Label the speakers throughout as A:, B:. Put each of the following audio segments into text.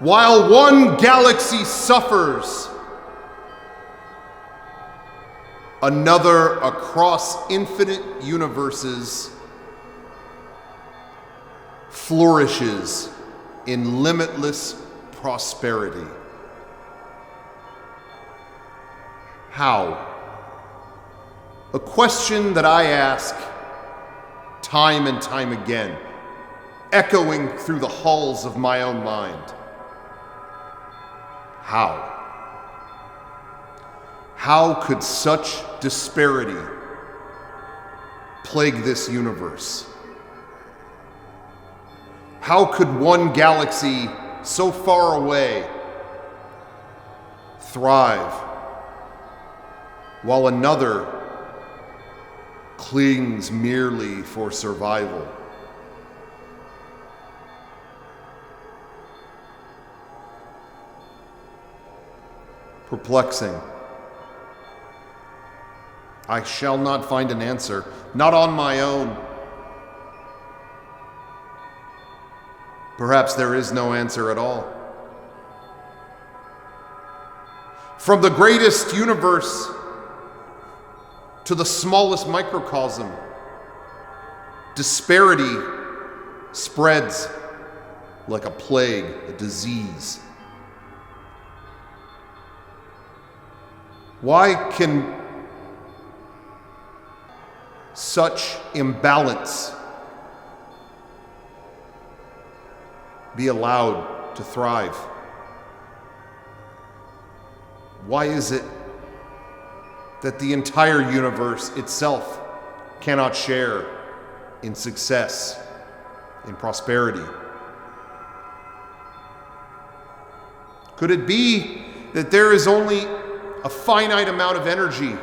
A: while one galaxy suffers, another across infinite universes flourishes in limitless prosperity. How? A question that I ask time and time again, echoing through the halls of my own mind. How? How could such disparity plague this universe? How could one galaxy so far away thrive while another clings merely for survival? Perplexing. I shall not find an answer, not on my own. Perhaps there is no answer at all. From the greatest universe to the smallest microcosm, disparity spreads like a plague, a disease. Why can such imbalance be allowed to thrive? Why is it that the entire universe itself cannot share in success, in prosperity? Could it be that there is only a finite amount of energy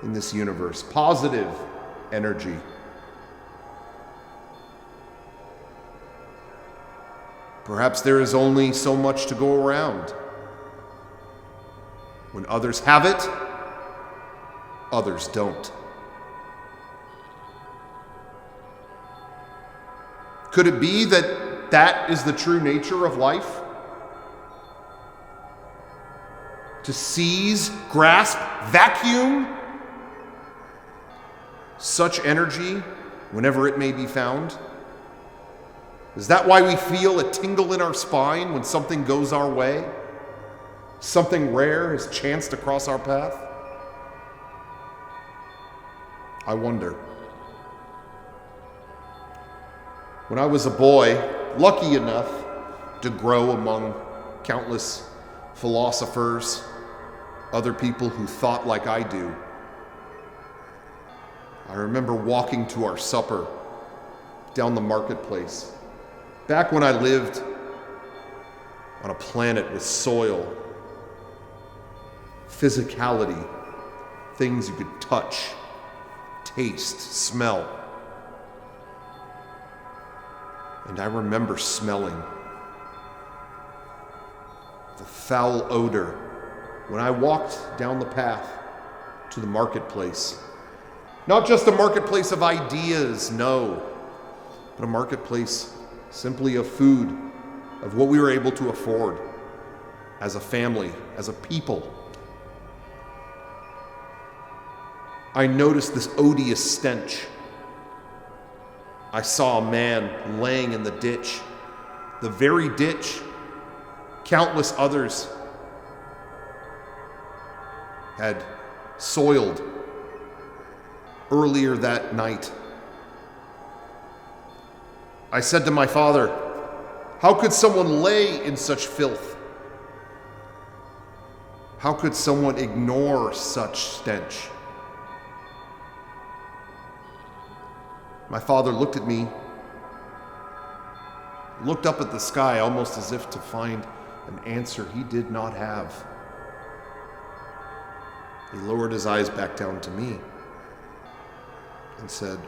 A: in this universe, positive energy? Perhaps there is only so much to go around. When others have it, others don't. Could it be that that is the true nature of life? To seize, grasp, vacuum such energy whenever it may be found? Is that why we feel a tingle in our spine when something goes our way? Something rare has chanced to cross our path? I wonder. When I was a boy, lucky enough to grow among countless philosophers, other people who thought like I do, I remember walking to our supper down the marketplace, back when I lived on a planet with soil, physicality, things you could touch, taste, smell. And I remember smelling the foul odor when I walked down the path to the marketplace. Not just a marketplace of ideas, no, but a marketplace simply of food, of what we were able to afford as a family, as a people. I noticed this odious stench. I saw a man laying in the ditch, the very ditch countless others had soiled earlier that night. I said to my father, "How could someone lay in such filth? How could someone ignore such stench?" My father looked at me, looked up at the sky almost as if to find an answer he did not have. He lowered his eyes back down to me and said,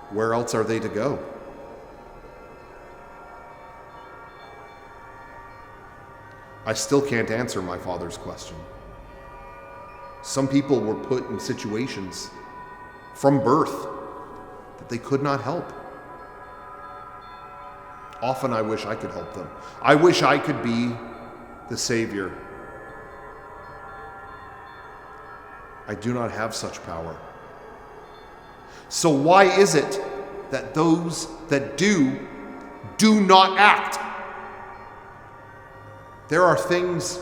A: "Where else are they to go?" I still can't answer my father's question. Some people were put in situations from birth that they could not help. Often I wish I could help them. I wish I could be the Savior. I do not have such power. So why is it that those that do not act? There are things,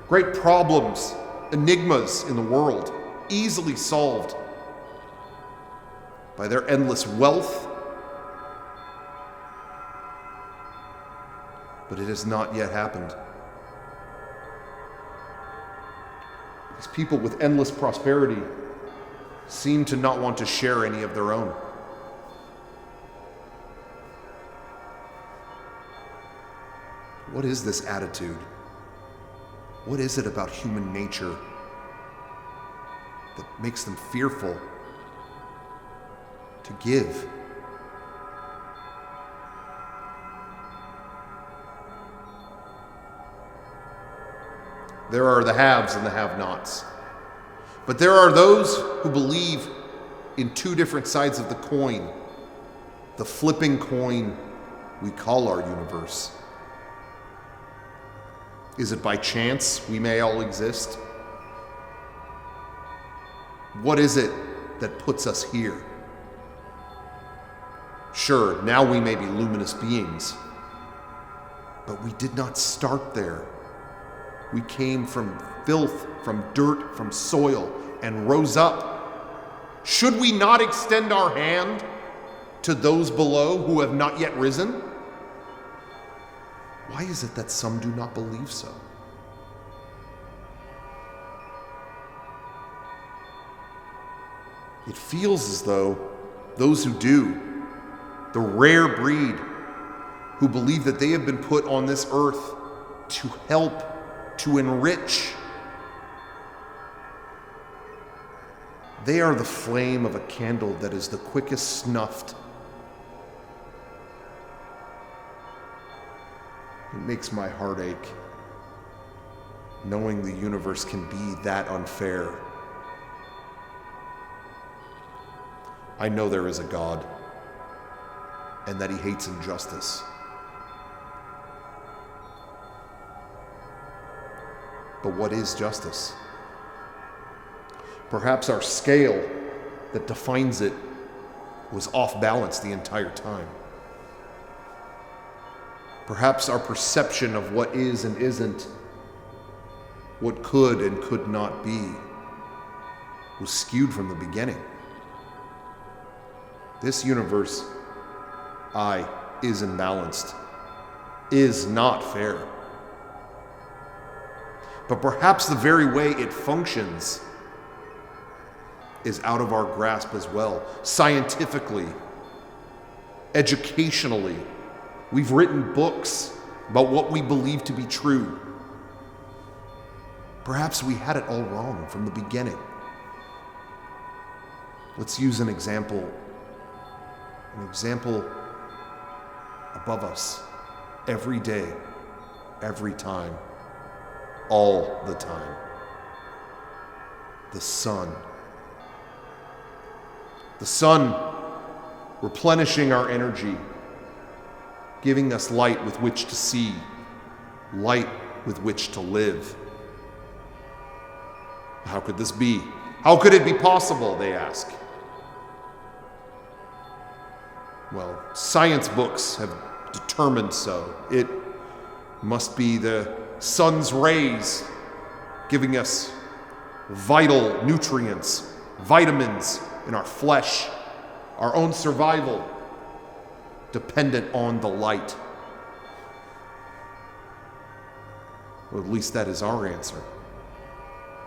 A: great problems, enigmas in the world, easily solved by their endless wealth, but it has not yet happened. These people with endless prosperity seem to not want to share any of their own. What is this attitude? What is it about human nature that makes them fearful to give? There are the haves and the have-nots. But there are those who believe in two different sides of the coin, the flipping coin we call our universe. Is it by chance we may all exist? What is it that puts us here? Sure, now we may be luminous beings, but we did not start there. We came from filth, from dirt, from soil, and rose up. Should we not extend our hand to those below who have not yet risen? Why is it that some do not believe so? It feels as though those who do, the rare breed who believe that they have been put on this earth to help, to enrich, they are the flame of a candle that is the quickest snuffed. It makes my heart ache, knowing the universe can be that unfair. I know there is a God, and that he hates injustice. But what is justice? Perhaps our scale that defines it was off balance the entire time. Perhaps our perception of what is and isn't, what could and could not be, was skewed from the beginning. This universe, is imbalanced, is not fair. But perhaps the very way it functions is out of our grasp as well. Scientifically, educationally, we've written books about what we believe to be true. Perhaps we had it all wrong from the beginning. Let's use an example above us, every day, every time, all the time. The sun. The sun replenishing our energy, giving us light with which to see, light with which to live. How could this be? How could it be possible, they ask? Well, science books have determined so. It must be the sun's rays giving us vital nutrients, vitamins in our flesh, our own survival, dependent on the light. Or at least that is our answer.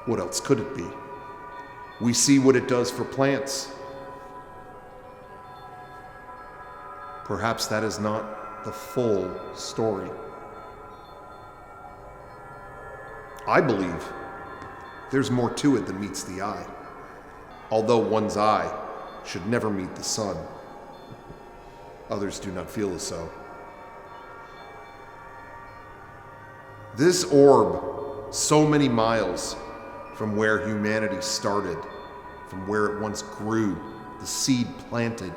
A: What else could it be? We see what it does for plants. Perhaps that is not the full story. I believe there's more to it than meets the eye, although one's eye should never meet the sun. Others do not feel as so. This orb, so many miles from where humanity started, from where it once grew, the seed planted,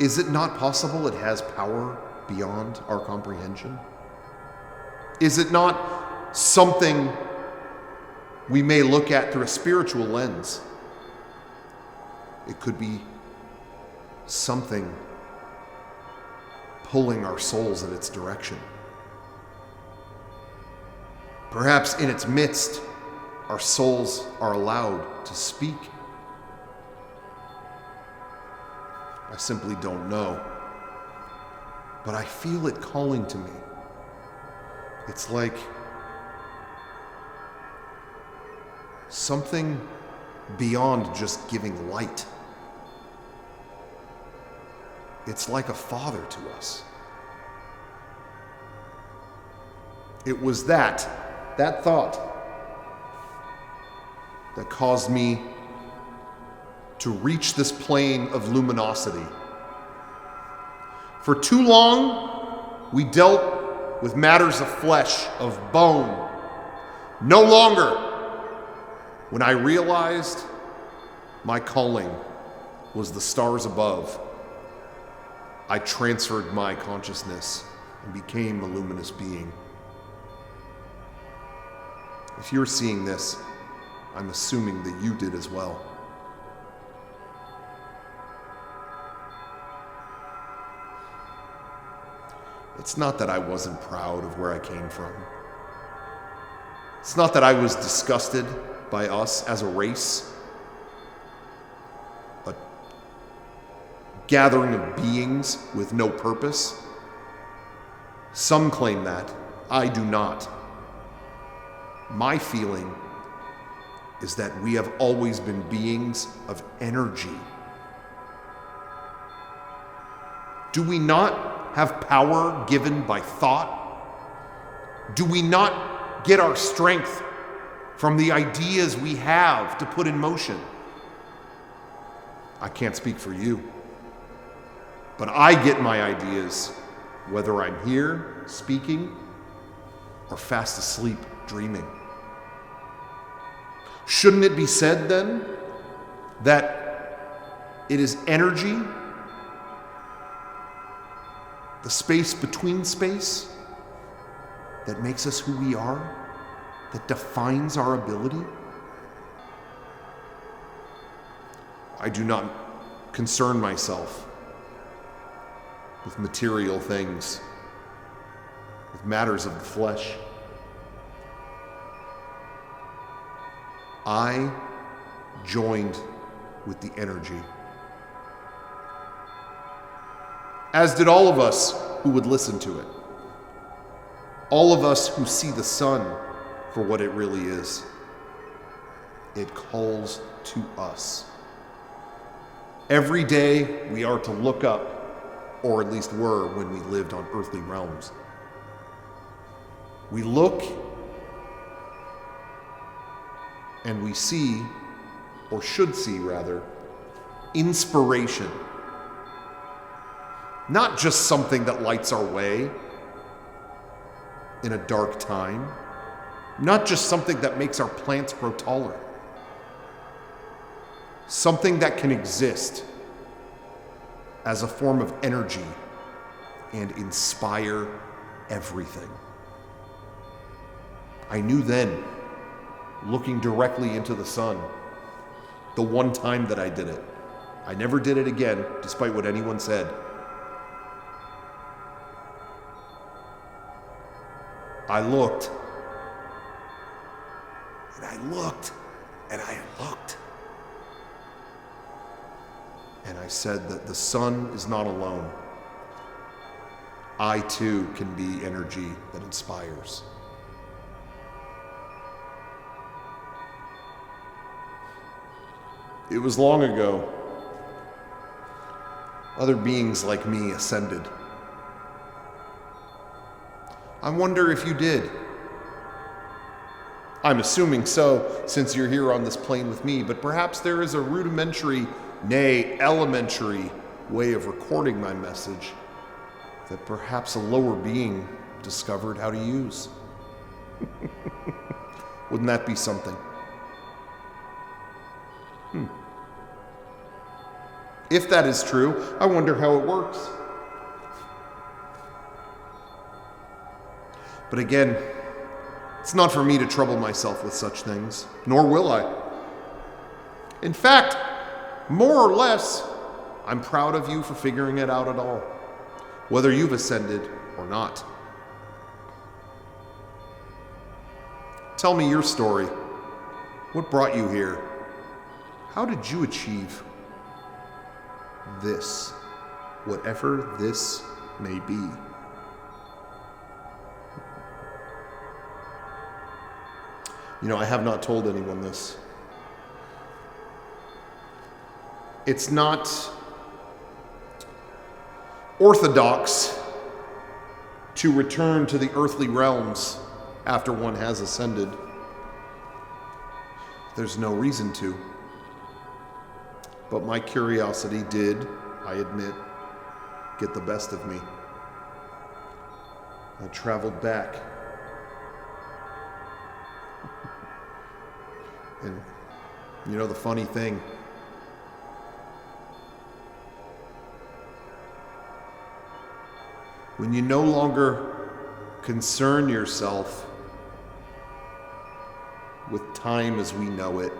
A: Is it not possible it has power beyond our comprehension? Is it not something we may look at through a spiritual lens? It could be something pulling our souls in its direction. Perhaps in its midst, our souls are allowed to speak. I simply don't know. But I feel it calling to me. It's like something beyond just giving light. It's like a father to us. It was that thought that caused me to reach this plane of luminosity. For too long, we dealt with matters of flesh, of bone. No longer, when I realized my calling was the stars above, I transferred my consciousness and became a luminous being. If you're seeing this, I'm assuming that you did as well. It's not that I wasn't proud of where I came from. It's not that I was disgusted by us as a race, a gathering of beings with no purpose. Some claim that. I do not. My feeling is that we have always been beings of energy. Do we not have power given by thought? Do we not get our strength from the ideas we have to put in motion? I can't speak for you, but I get my ideas whether I'm here speaking or fast asleep dreaming. Shouldn't it be said then that it is energy, the space between space, that makes us who we are, that defines our ability? I do not concern myself with material things, with matters of the flesh. I joined with the energy, as did all of us who would listen to it. All of us who see the sun for what it really is. It calls to us. Every day we are to look up, or at least were when we lived on earthly realms. We look and we see, or should see rather, inspiration. Not just something that lights our way in a dark time. Not just something that makes our plants grow taller. Something that can exist as a form of energy and inspire everything. I knew then, looking directly into the sun, the one time that I did it. I never did it again, despite what anyone said. I looked, and I looked, and I looked. And I said that the sun is not alone. I too can be energy that inspires. It was long ago. Other beings like me ascended. I wonder if you did. I'm assuming so, since you're here on this plane with me, but perhaps there is a rudimentary, nay, elementary way of recording my message that perhaps a lower being discovered how to use. Wouldn't that be something? If that is true, I wonder how it works. But again, it's not for me to trouble myself with such things, nor will I. In fact, more or less, I'm proud of you for figuring it out at all, whether you've ascended or not. Tell me your story. What brought you here? How did you achieve this, whatever this may be? I have not told anyone this. It's not orthodox to return to the earthly realms after one has ascended. There's no reason to. But my curiosity did, I admit, get the best of me. I traveled back. And the funny thing, when you no longer concern yourself with time as we know it,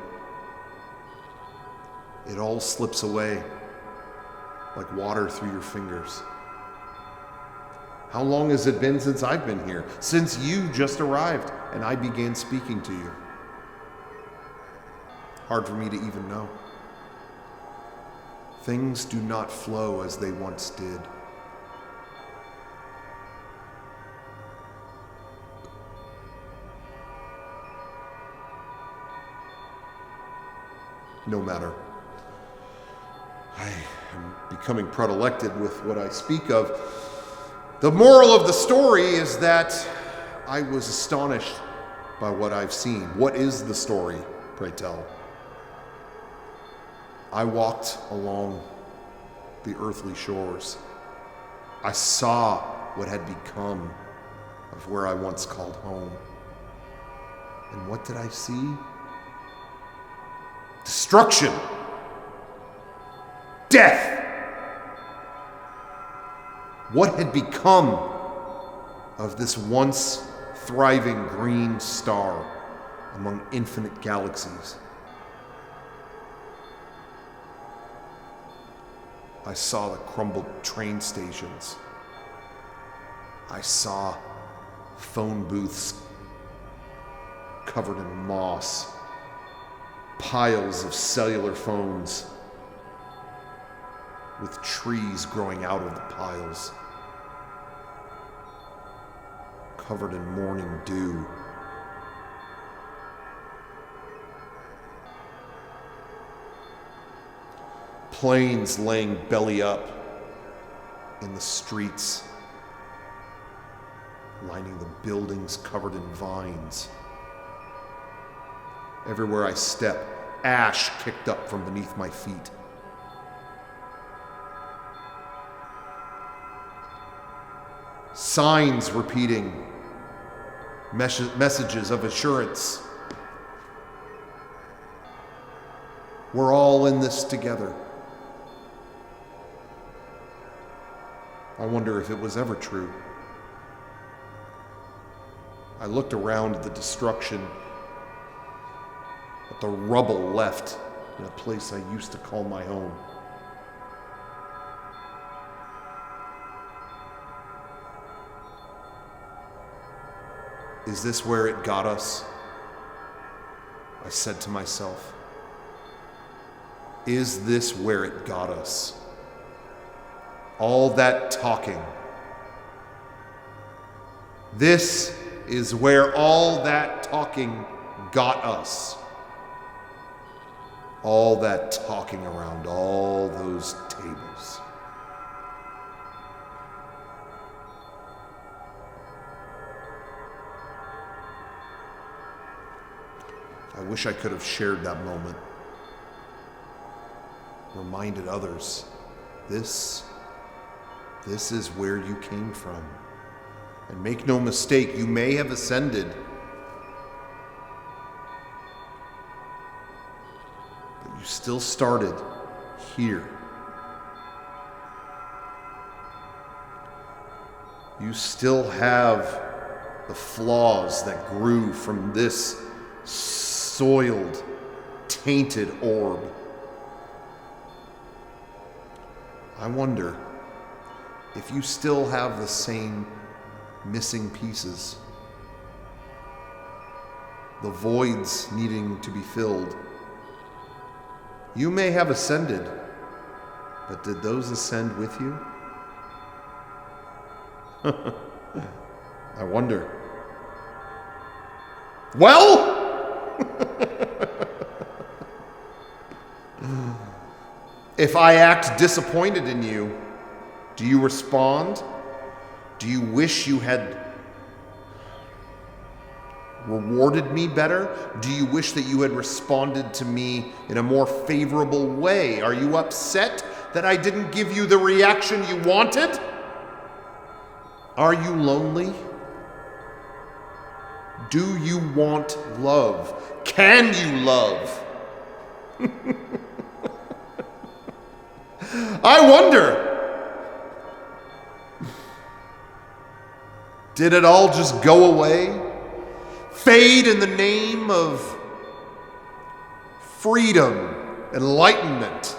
A: it all slips away like water through your fingers. How long has it been since I've been here? Since you just arrived and I began speaking to you. Hard for me to even know. Things do not flow as they once did. No matter. I am becoming predilected with what I speak of. The moral of the story is that I was astonished by what I've seen. What is the story, pray tell? I walked along the earthly shores. I saw what had become of where I once called home. And what did I see? Destruction. Death. What had become of this once thriving green star among infinite galaxies? I saw the crumbled train stations. I saw phone booths covered in moss, piles of cellular phones with trees growing out of the piles, covered in morning dew. Planes laying belly up in the streets, lining the buildings covered in vines. Everywhere I step, ash kicked up from beneath my feet. Signs repeating messages of assurance. We're all in this together. I wonder if it was ever true. I looked around at the destruction, at the rubble left in a place I used to call my home. Is this where it got us? I said to myself. Is this where it got us? All that talking. This is where all that talking got us. All that talking around all those tables. I wish I could have shared that moment. Reminded others, this is where you came from. And make no mistake, you may have ascended, but you still started here You still have the flaws that grew from this soiled, tainted orb. I wonder if you still have the same missing pieces, the voids needing to be filled. You may have ascended, but did those ascend with you? I wonder. Well, if I act disappointed in you, do you respond? Do you wish you had rewarded me better? Do you wish that you had responded to me in a more favorable way? Are you upset that I didn't give you the reaction you wanted? Are you lonely? Do you want love? Can you love? I wonder, did it all just go away? Fade in the name of freedom, enlightenment?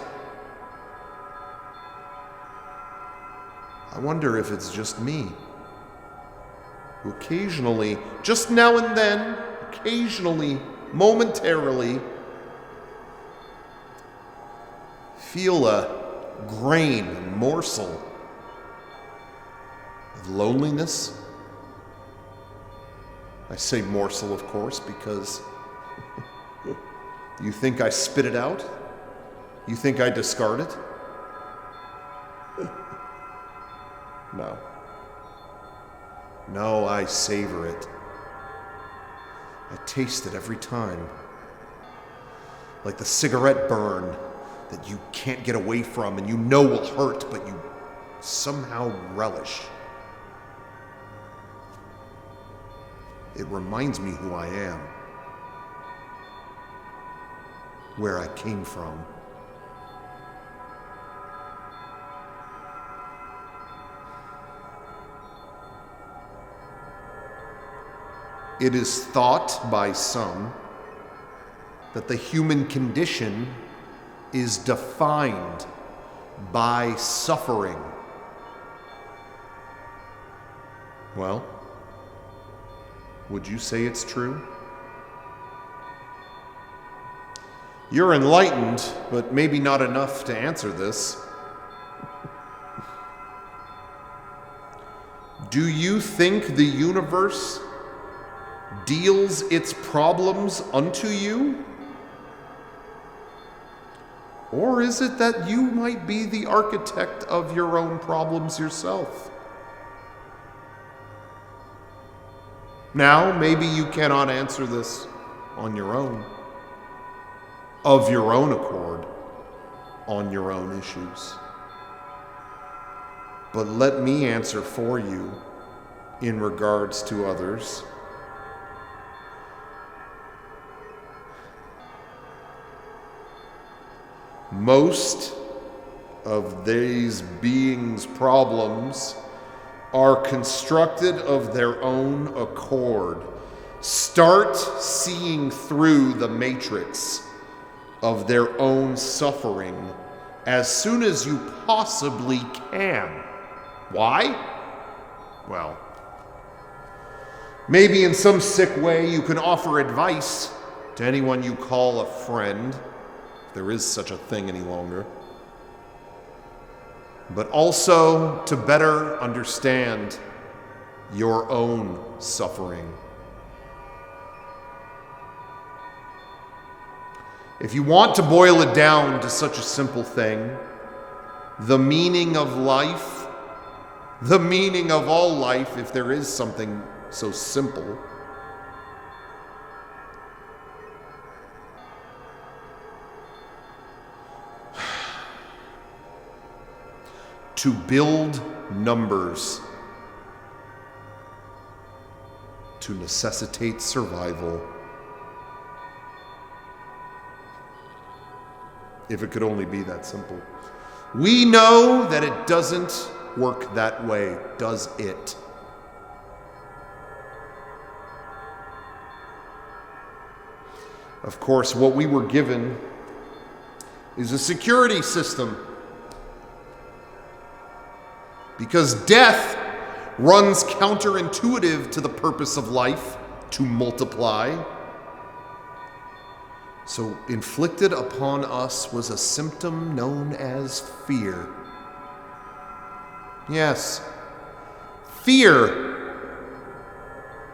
A: I wonder if it's just me who occasionally, just now and then, occasionally, momentarily, feel a grain, a morsel of loneliness. I say morsel, of course, because you think I spit it out? You think I discard it? No. No, I savor it. I taste it every time. Like the cigarette burn that you can't get away from and you know will hurt, but you somehow relish. It reminds me who I am, where I came from. It is thought by some that the human condition is defined by suffering. Well, would you say it's true? You're enlightened, but maybe not enough to answer this. Do you think the universe deals its problems unto you? Or is it that you might be the architect of your own problems yourself? Now, maybe you cannot answer this on your own, of your own accord, on your own issues. But let me answer for you in regards to others. Most of these beings' problems are constructed of their own accord. Start seeing through the matrix of their own suffering as soon as you possibly can. Why? Well, maybe in some sick way you can offer advice to anyone you call a friend, if there is such a thing any longer, but also to better understand your own suffering. If you want to boil it down to such a simple thing, the meaning of life, the meaning of all life, if there is something so simple, to build numbers, to necessitate survival. If it could only be that simple. We know that it doesn't work that way, does it? Of course, what we were given is a security system. Because death runs counterintuitive to the purpose of life, to multiply. So inflicted upon us was a symptom known as fear. Yes, fear,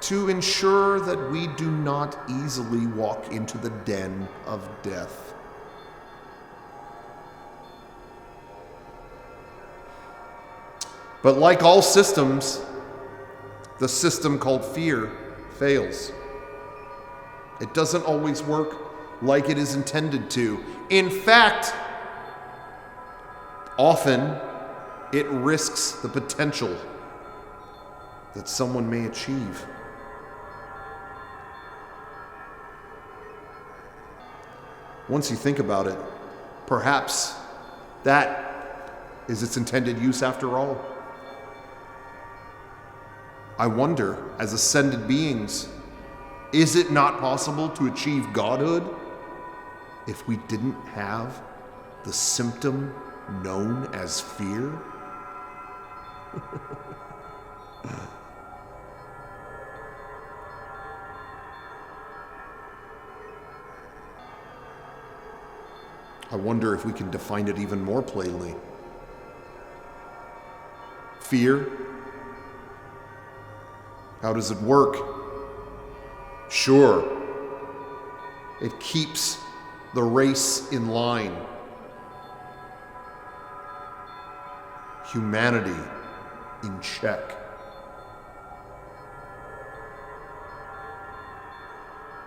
A: to ensure that we do not easily walk into the den of death. But like all systems, the system called fear fails. It doesn't always work like it is intended to. In fact, often it risks the potential that someone may achieve. Once you think about it, perhaps that is its intended use after all. I wonder, as ascended beings, is it not possible to achieve godhood if we didn't have the symptom known as fear? I wonder if we can define it even more plainly. Fear. How does it work? Sure, it keeps the race in line. Humanity in check.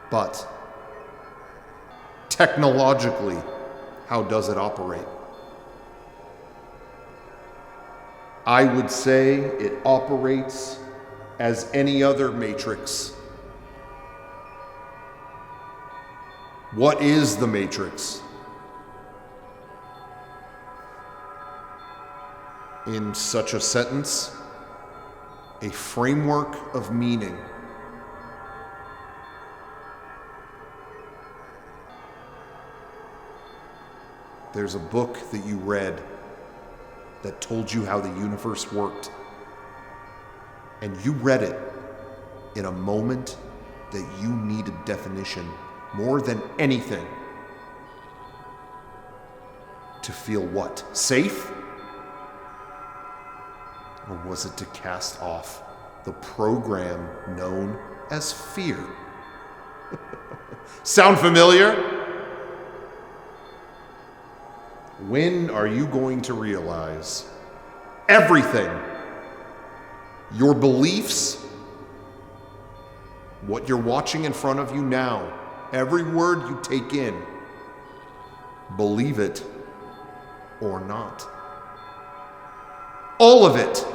A: But technologically, how does it operate? I would say it operates as any other matrix. What is the matrix? In such a sentence, a framework of meaning. There's a book that you read that told you how the universe worked. And you read it in a moment that you needed definition more than anything. To feel what? Safe? Or was it to cast off the program known as fear? Sound familiar? When are you going to realize everything, your beliefs, what you're watching in front of you now, every word you take in, believe it or not, all of it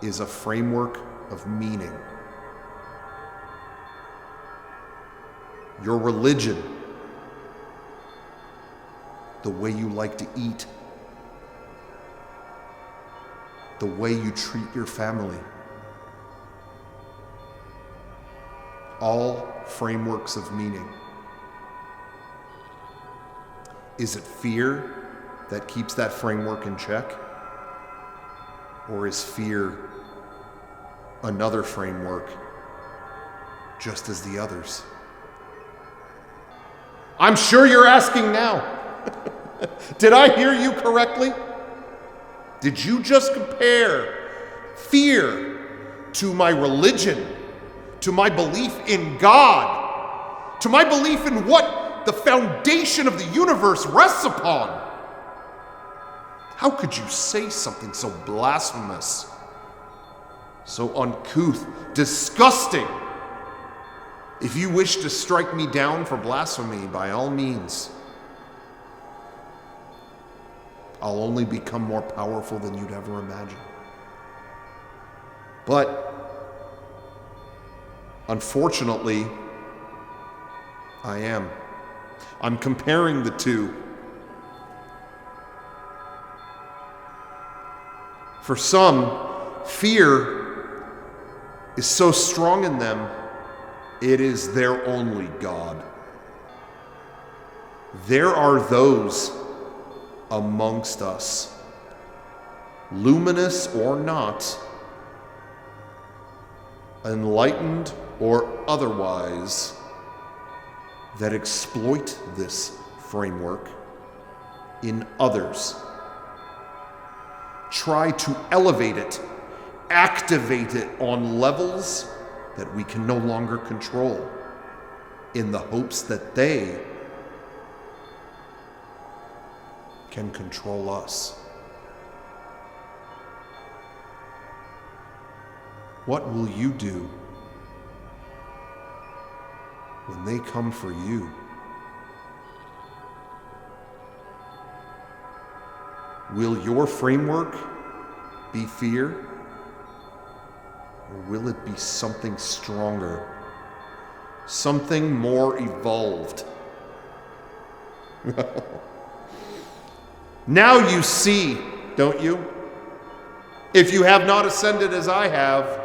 A: is a framework of meaning. Your religion, the way you like to eat, the way you treat your family, all frameworks of meaning. Is it fear that keeps that framework in check? Or is fear another framework just as the others? I'm sure you're asking now. Did I hear you correctly? Did you just compare fear to my religion, to my belief in God, to my belief in what the foundation of the universe rests upon? How could you say something so blasphemous, so uncouth, disgusting? If you wish to strike me down for blasphemy, by all means. I'll only become more powerful than you'd ever imagine. But unfortunately, I am. I'm comparing the two. For some, fear is so strong in them, it is their only God. there are those amongst us, luminous or not, enlightened or otherwise, that exploit this framework in others. Try to elevate it, activate it on levels that we can no longer control, in the hopes that they can control us. What will you do when they come for you? Will your framework be fear, or will it be something stronger, something more evolved? Now you see, don't you? If you have not ascended as I have,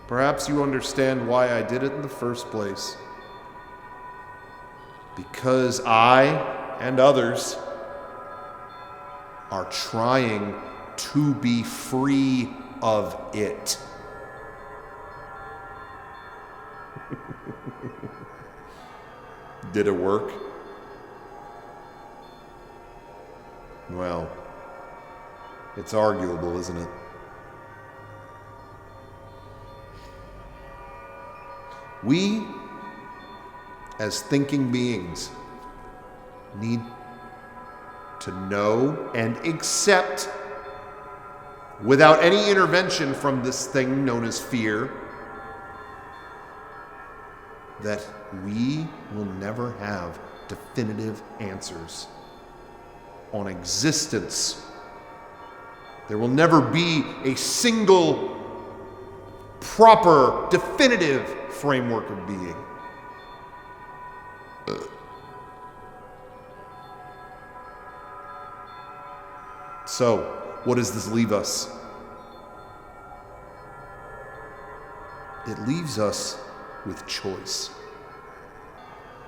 A: perhaps you understand why I did it in the first place. Because I and others are trying to be free of it. Did it work? Well, it's arguable, isn't it? We, as thinking beings, need to know and accept, without any intervention from this thing known as fear, that we will never have definitive answers on existence. There will never be a single, proper, definitive framework of being. So, what does this leave us? It leaves us with choice.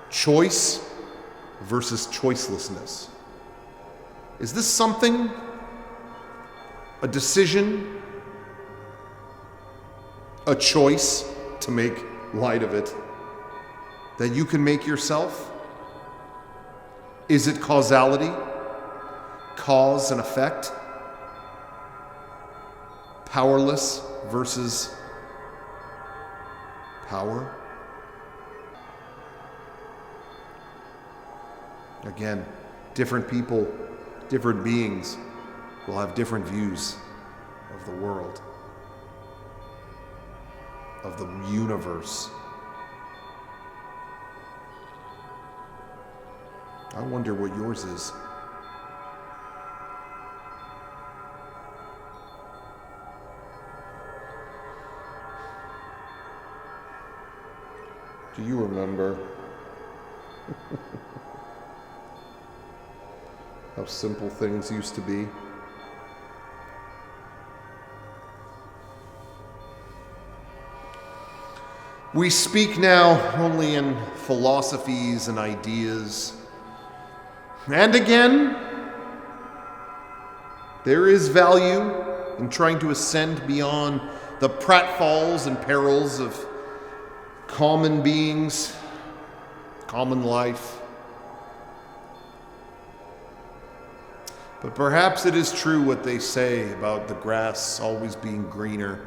A: Choice versus choicelessness. Is this something, a decision, a choice, to make light of it, that you can make yourself? Is it causality? Cause and effect? Powerless versus power? Again, different people, different beings will have different views of the world, of the universe. I wonder what yours is. Do you remember how simple things used to be? We speak now only in philosophies and ideas. And again, there is value in trying to ascend beyond the pratfalls and perils of common beings, common life. But perhaps it is true what they say about the grass always being greener.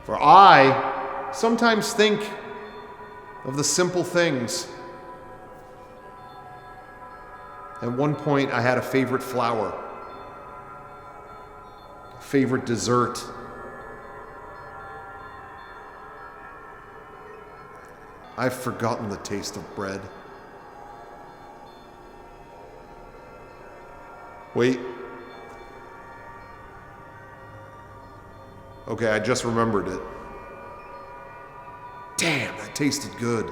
A: For I sometimes think of the simple things. At one point, I had a favorite flower, a favorite dessert. I've forgotten the taste of bread. Wait. Okay, I just remembered it. Damn, that tasted good.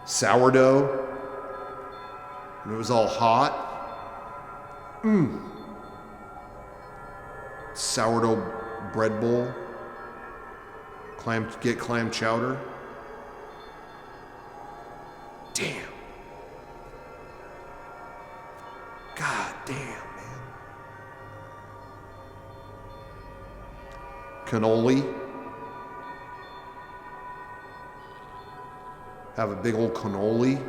A: Sourdough. And it was all hot. Sourdough bread bowl. Get clam chowder. damn. God damn, man. Cannoli. Have a big old cannoli.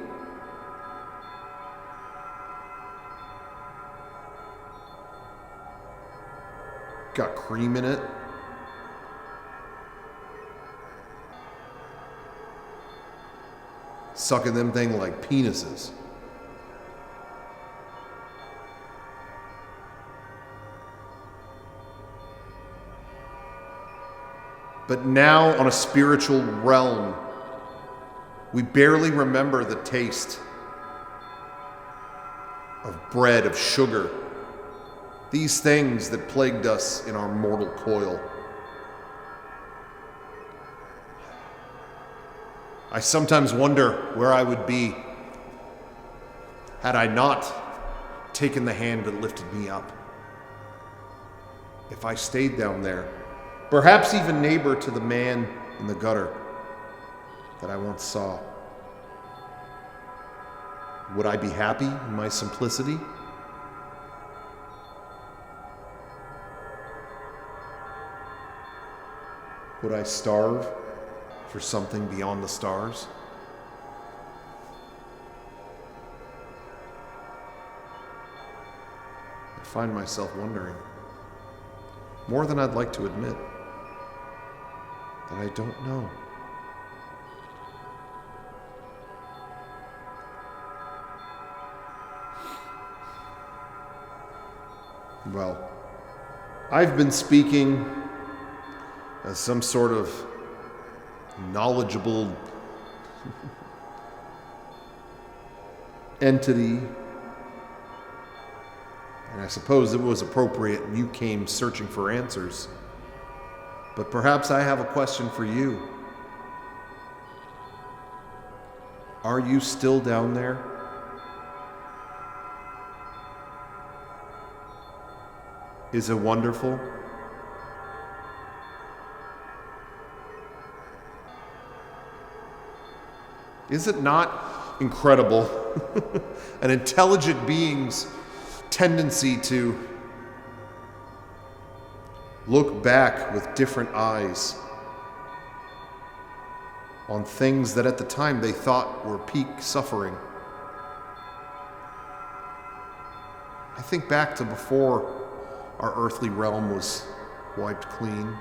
A: Got cream in it. Sucking them thing like penises. But now, on a spiritual realm, we barely remember the taste of bread, of sugar, these things that plagued us in our mortal coil. I sometimes wonder where I would be had I not taken the hand that lifted me up. If I stayed down there, perhaps even neighbor to the man in the gutter that I once saw. Would I be happy in my simplicity? Would I starve for something beyond the stars? I find myself wondering, more than I'd like to admit, that I don't know. Well, I've been speaking as some sort of knowledgeable entity, and I suppose it was appropriate and you came searching for answers. But perhaps I have a question for you. Are you still down there? Is it wonderful? Is it not incredible? An intelligent being's tendency to look back with different eyes on things that at the time they thought were peak suffering. I think back to before our earthly realm was wiped clean.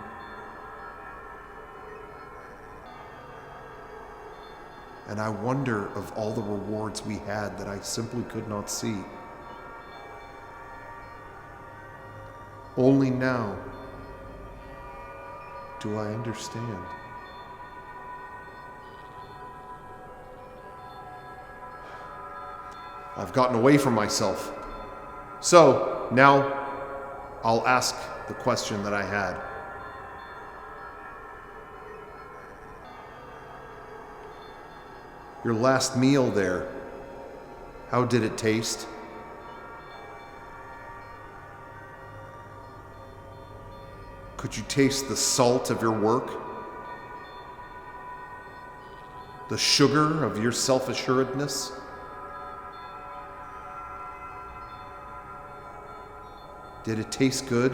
A: And I wonder of all the rewards we had that I simply could not see. Only now do I understand. I've gotten away from myself. So now I'll ask the question that I had. Your last meal there, how did it taste? Could you taste the salt of your work? The sugar of your self-assuredness? Did it taste good?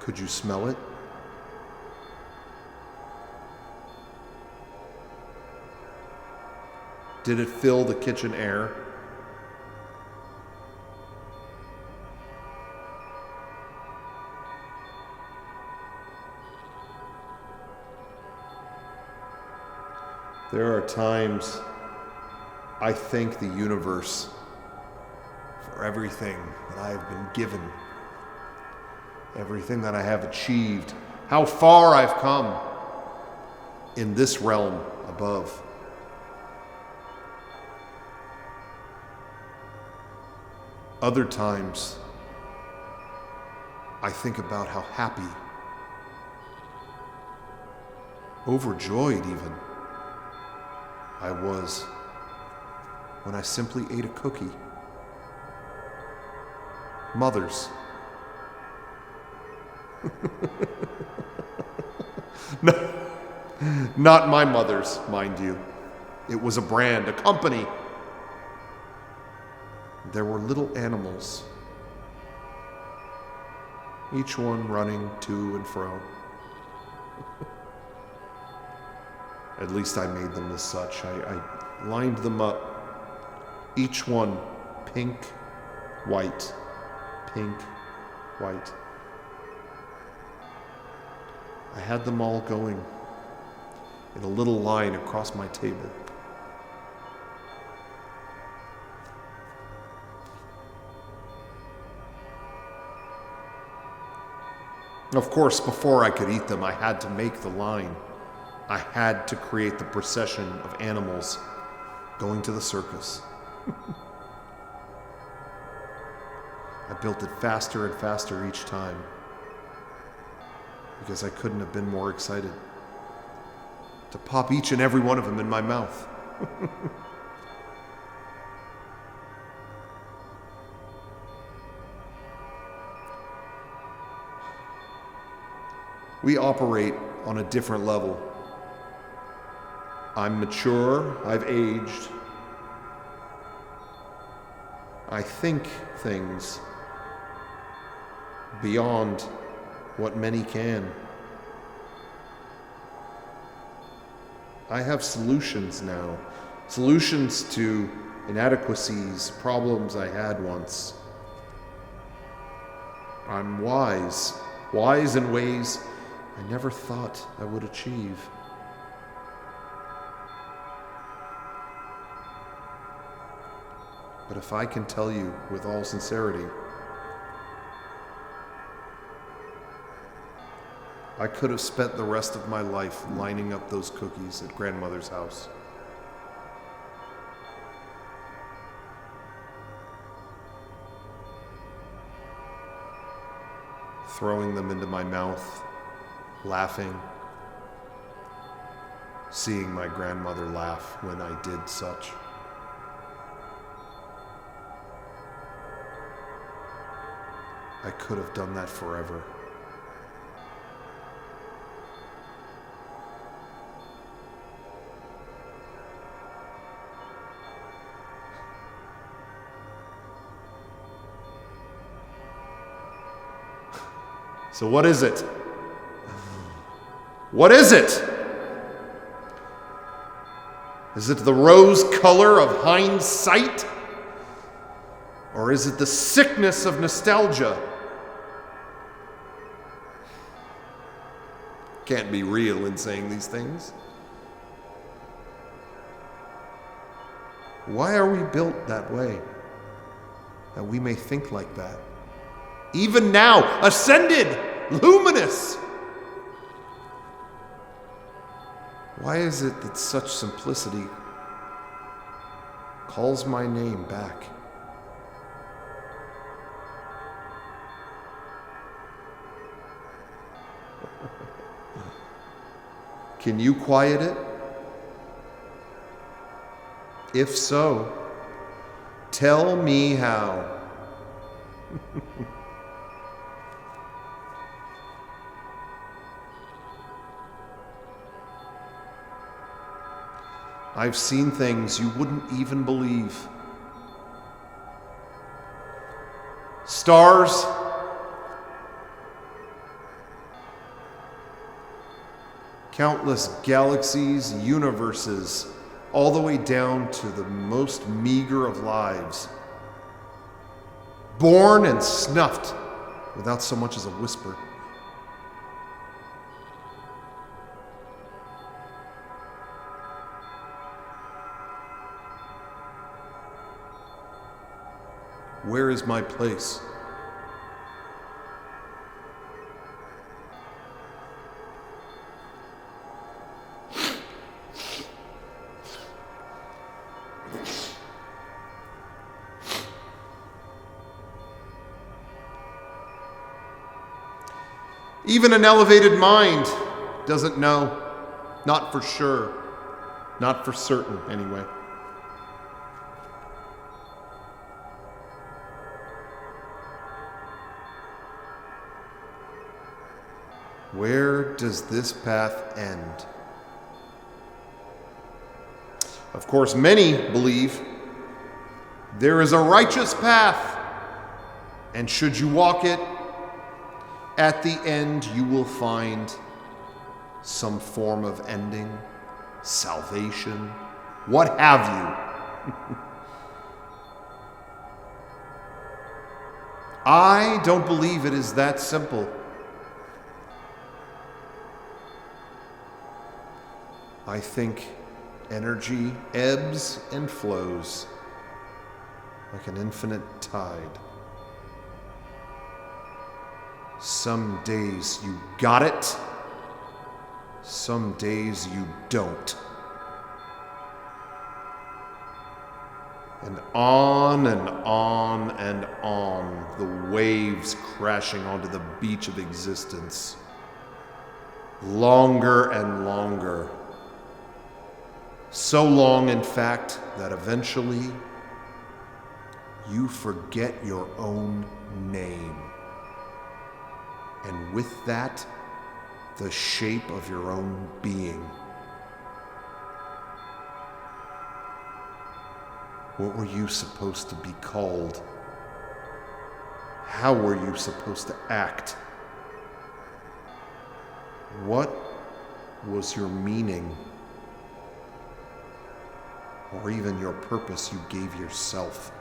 A: Could you smell it? Did it fill the kitchen air? There are times I thank the universe for everything that I have been given, everything that I have achieved, how far I've come in this realm above. Other times, I think about how happy, overjoyed even, I was when I simply ate a cookie. Mothers. No, Not my mother's, mind you. It was a brand, a company. There were little animals, each one running to and fro. At least I made them as such. I lined them up, each one pink, white, pink, white. I had them all going in a little line across my table. Of course, before I could eat them, I had to make the line. I had to create the procession of animals going to the circus. I built it faster and faster each time because I couldn't have been more excited to pop each and every one of them in my mouth. We operate on a different level. I'm mature, I've aged. I think things beyond what many can. I have solutions now. Solutions to inadequacies, problems I had once. I'm wise in ways I never thought I would achieve. But if I can tell you with all sincerity, I could have spent the rest of my life lining up those cookies at grandmother's house. Throwing them into my mouth, laughing, seeing my grandmother laugh when I did such. I could have done that forever. So what is it? What is it? Is it the rose color of hindsight? Or is it the sickness of nostalgia? Can't be real in saying these things. Why are we built that way? That we may think like that. Even now, ascended, luminous. Why is it that such simplicity calls my name back? Can you quiet it? If so, tell me how. I've seen things you wouldn't even believe. Stars, countless galaxies, universes, all the way down to the most meager of lives. Born and snuffed without so much as a whisper. Where is my place? Even an elevated mind doesn't know. Not for sure. Not for certain, anyway. Where does this path end? Of course, many believe there is a righteous path, and should you walk it, at the end you will find some form of ending, salvation, what have you. I don't believe it is that simple. I think energy ebbs and flows like an infinite tide. Some days you got it, some days you don't. And on and on and on, the waves crashing onto the beach of existence. Longer and longer. So long, in fact, that eventually you forget your own name. And with that, the shape of your own being. What were you supposed to be called? How were you supposed to act? What was your meaning? Or even your purpose you gave yourself?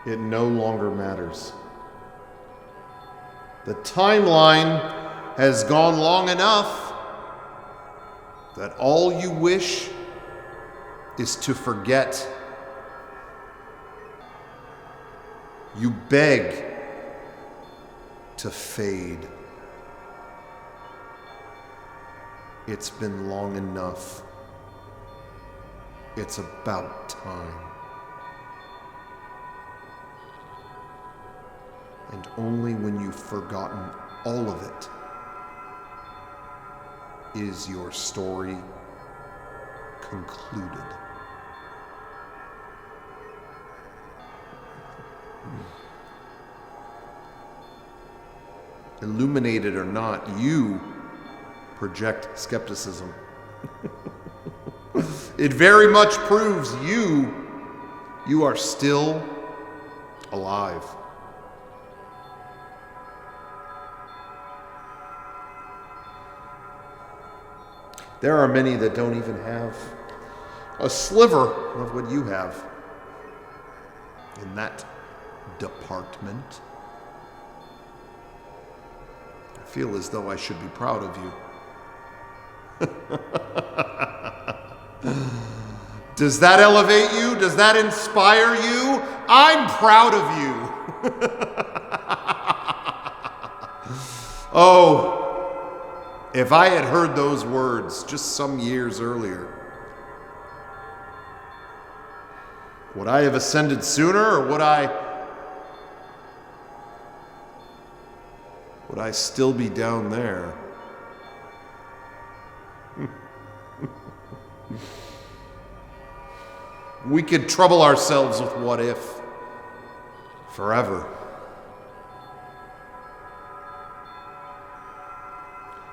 A: It no longer matters. The timeline has gone long enough that all you wish is to forget. You beg to fade. It's been long enough. It's about time. And only when you've forgotten all of it is your story concluded. Illuminated or not, you project skepticism. It very much proves you are still alive. There are many that don't even have a sliver of what you have in that department. I feel as though I should be proud of you. Does that elevate you? Does that inspire you? I'm proud of you. Oh, if I had heard those words just some years earlier, would I have ascended sooner, or would I still be down there? We could trouble ourselves with what if forever.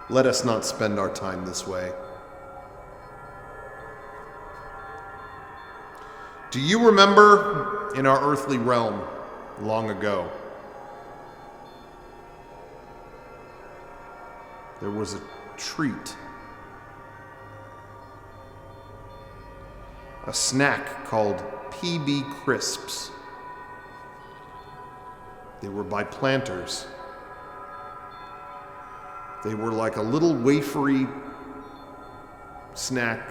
A: Let us not spend our time this way. Do you remember in our earthly realm long ago, there was a treat, a snack called PB Crisps. They were by Planters. They were like a little wafery snack,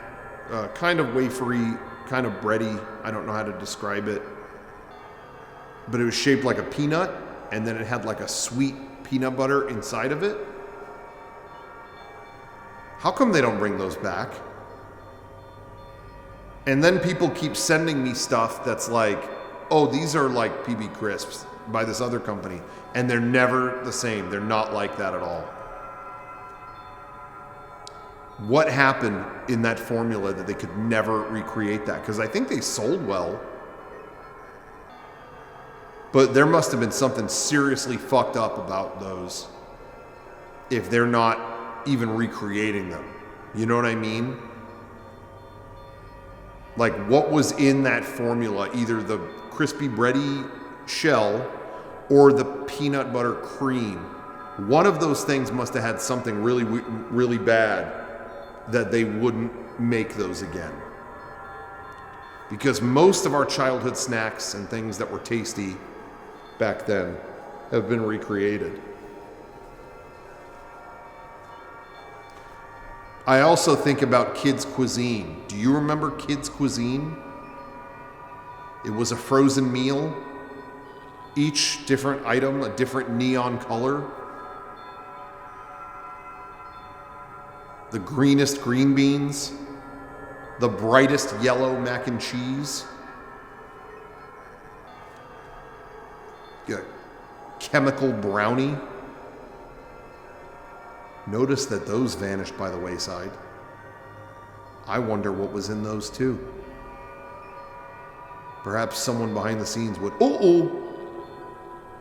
A: kind of wafery, kind of bready. I don't know how to describe it. But it was shaped like a peanut, and then it had like a sweet peanut butter inside of it. How come they don't bring those back? And then people keep sending me stuff that's like, oh, these are like PB Crisps by this other company. And they're never the same. They're not like that at all. What happened in that formula that they could never recreate that? Because I think they sold well. But there must have been something seriously fucked up about those. if they're not even recreating them. You know what I mean? Like, what was in that formula, either the crispy bready shell or the peanut butter cream? One of those things must have had something really, really bad that they wouldn't make those again. Because most of our childhood snacks and things that were tasty back then have been recreated. I also think about kids' cuisine. Do you remember kids' cuisine? It was a frozen meal, each different item, a different neon color. The greenest green beans, the brightest yellow mac and cheese, chemical brownie. Notice that those vanished by the wayside. I wonder what was in those too. Perhaps someone behind the scenes would,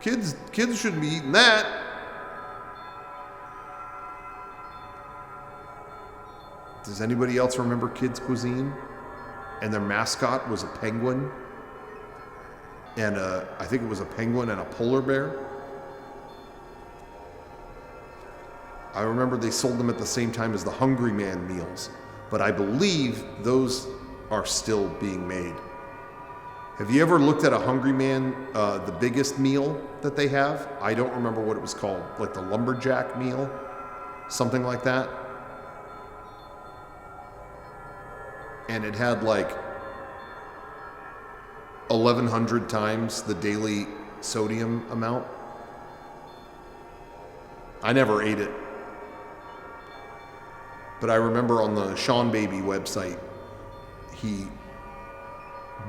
A: kids shouldn't be eating that. Does anybody else remember kids' cuisine? And their mascot was a penguin. And I think it was a penguin and a polar bear. I remember they sold them at the same time as the Hungry Man meals, but I believe those are still being made. Have you ever looked at a Hungry Man, the biggest meal that they have? I don't remember what it was called, like the lumberjack meal, something like that. And it had like 1,100 times the daily sodium amount. I never ate it. But I remember on the Sean Baby website, he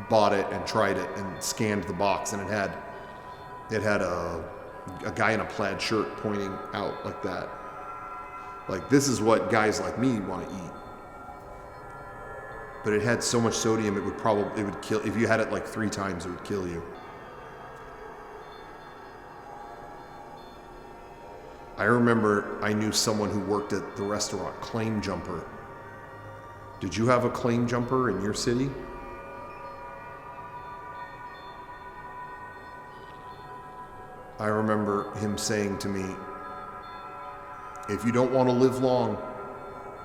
A: bought it and tried it and scanned the box, and it had a guy in a plaid shirt pointing out like that. Like, this is what guys like me want to eat. But it had so much sodium, it would kill, if you had it like 3 times, it would kill you. I remember I knew someone who worked at the restaurant Claim Jumper. Did you have a Claim Jumper in your city? I remember him saying to me, if you don't want to live long,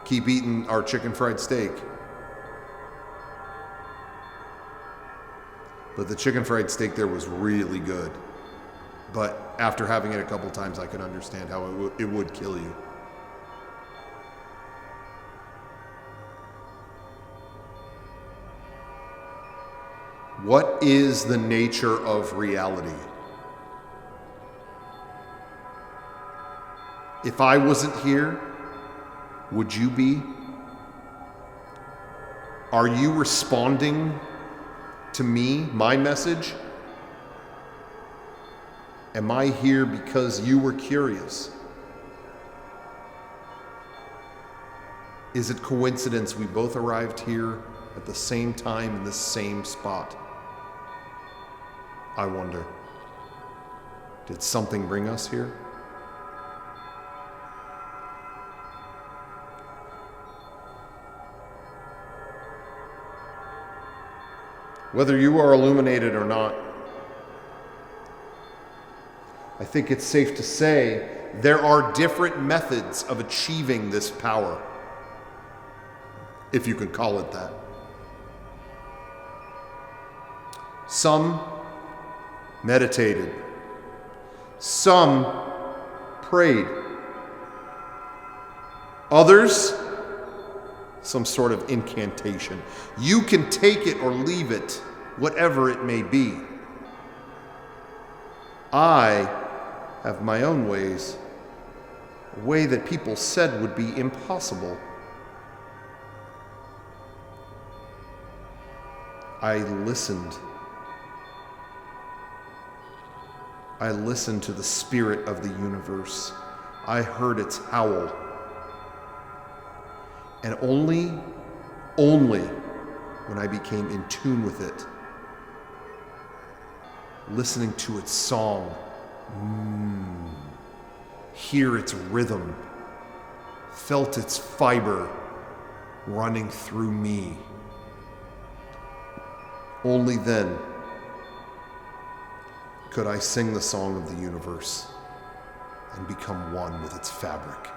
A: keep eating our chicken fried steak. But the chicken fried steak there was really good. But after having it a couple times, I could understand how it would kill you. What is the nature of reality? If I wasn't here, would you be? Are you responding to me, my message? Am I here because you were curious? Is it coincidence we both arrived here at the same time in the same spot? I wonder. Did something bring us here? Whether you are illuminated or not, I think it's safe to say there are different methods of achieving this power, if you can call it that. Some meditated. Some prayed. Others, some sort of incantation. You can take it or leave it, whatever it may be. I have my own ways, a way that people said would be impossible. I listened. I listened to the spirit of the universe. I heard its howl. And only when I became in tune with it, listening to its song, hear its rhythm, felt its fiber running through me. Only then could I sing the song of the universe and become one with its fabric.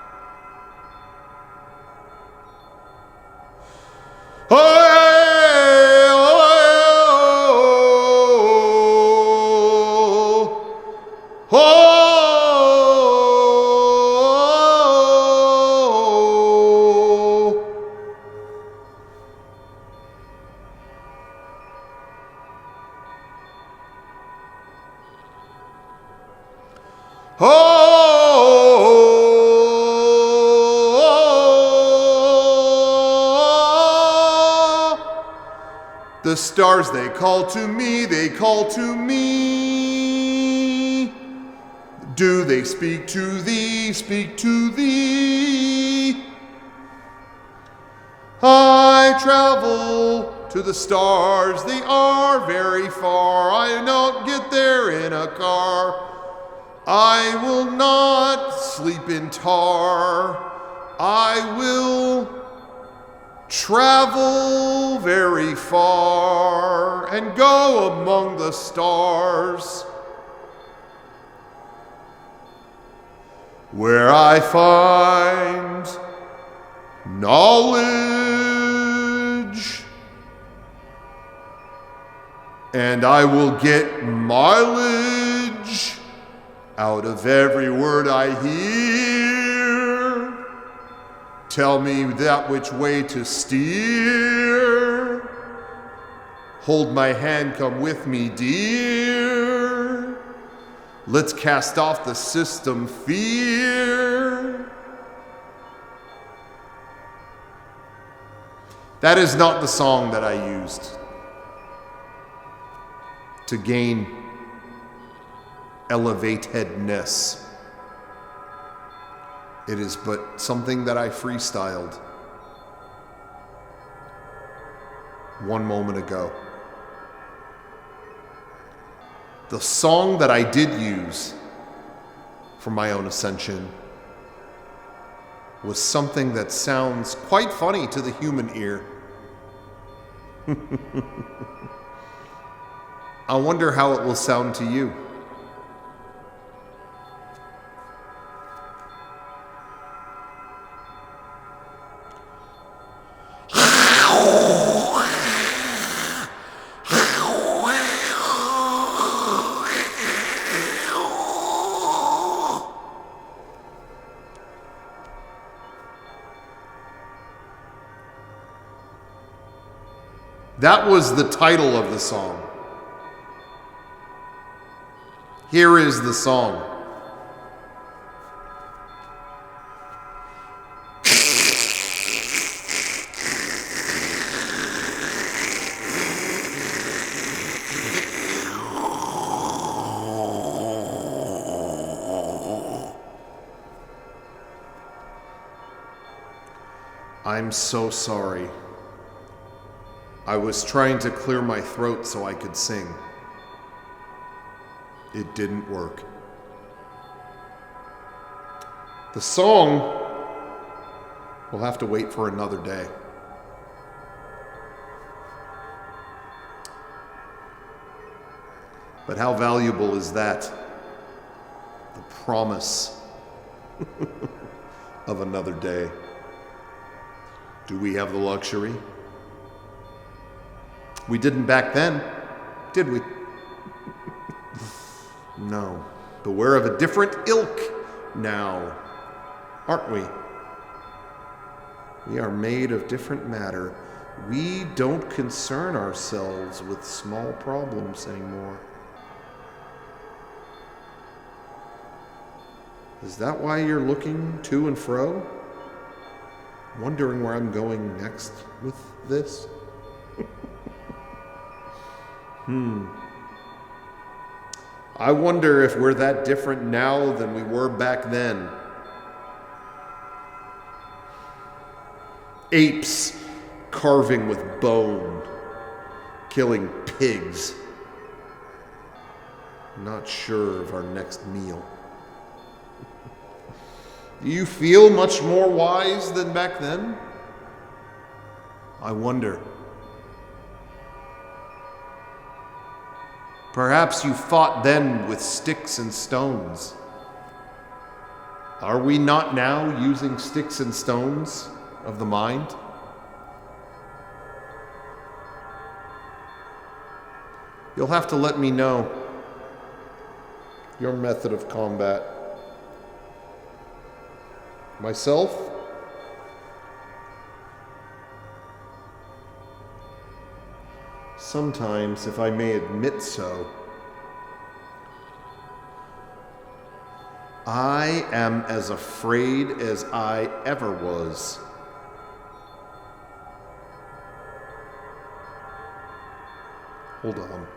A: The stars, they call to me, they call to me. Do they speak to thee, speak to thee? I travel to the stars, they are very far. I don't get there in a car. I will not sleep in tar. I will travel very far and go among the stars, where I find knowledge, and I will get mileage out of every word I hear. Tell me that which way to steer. Hold my hand, come with me, dear. Let's cast off the system fear. That is not the song that I used to gain elevatedness. It is but something that I freestyled one moment ago. The song that I did use for my own ascension was something that sounds quite funny to the human ear. I wonder how it will sound to you. That was the title of the song. Here is the song. I'm so sorry. I was trying to clear my throat so I could sing. It didn't work. The song will have to wait for another day. But how valuable is that? The promise of another day. Do we have the luxury? We didn't back then, did we? No. But we're of a different ilk now, aren't we? We are made of different matter. We don't concern ourselves with small problems anymore. Is that why you're looking to and fro? Wondering where I'm going next with this? I wonder if we're that different now than we were back then. Apes carving with bone, killing pigs. Not sure of our next meal. Do you feel much more wise than back then? I wonder. Perhaps you fought then with sticks and stones. Are we not now using sticks and stones of the mind? You'll have to let me know your method of combat. Myself? Sometimes, if I may admit so, I am as afraid as I ever was. Hold on.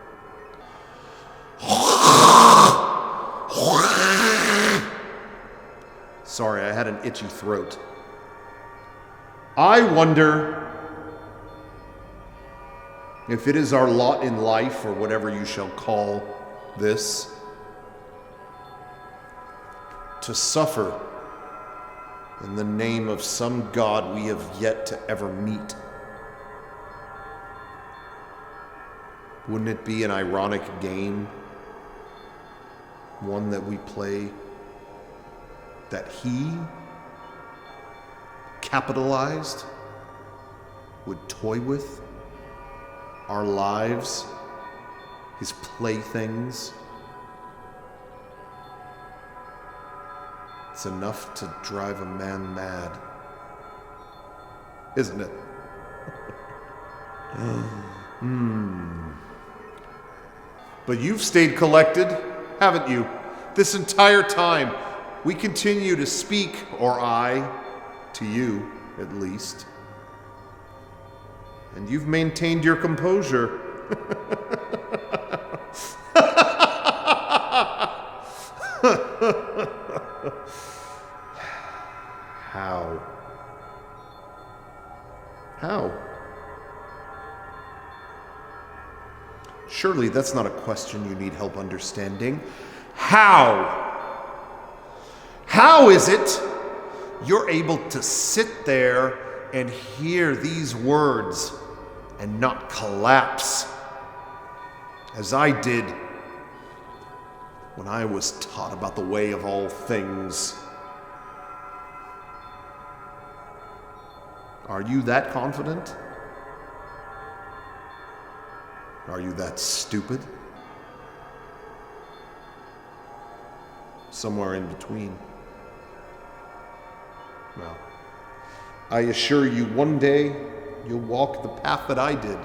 A: Sorry, I had an itchy throat. I wonder if it is our lot in life, or whatever you shall call this, to suffer in the name of some God we have yet to ever meet. Wouldn't it be an ironic game, one that we play, that he, capitalized, would toy with our lives, his playthings? It's enough to drive a man mad, isn't it? But you've stayed collected, haven't you? This entire time, we continue to speak, or I, to you at least. And you've maintained your composure. How? How? Surely that's not a question you need help understanding. How? How is it you're able to sit there and hear these words and not collapse as I did when I was taught about the way of all things? Are you that confident? Are you that stupid? Somewhere in between. Well, I assure you, one day you'll walk the path that I did.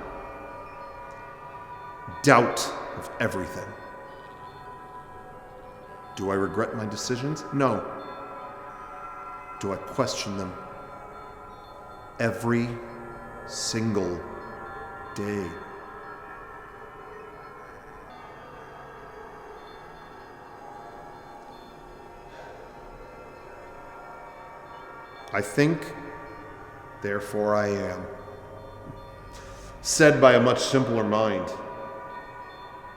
A: Doubt of everything. Do I regret my decisions? No. Do I question them? Every single day. I think, therefore I am. Said by a much simpler mind,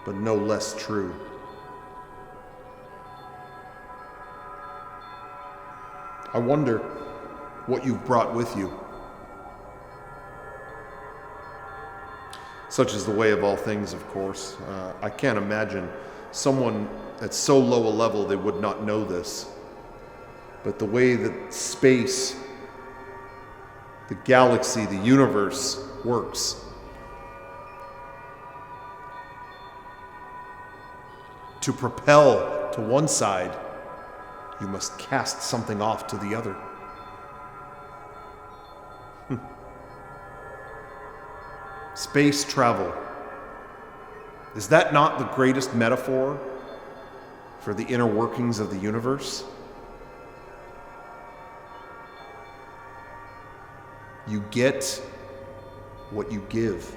A: but no less true. I wonder what you've brought with you. Such is the way of all things, of course. I can't imagine someone at so low a level they would not know this. But the way that space, the galaxy, the universe works. To propel to one side, you must cast something off to the other. Space travel. Is that not the greatest metaphor for the inner workings of the universe? You get what you give.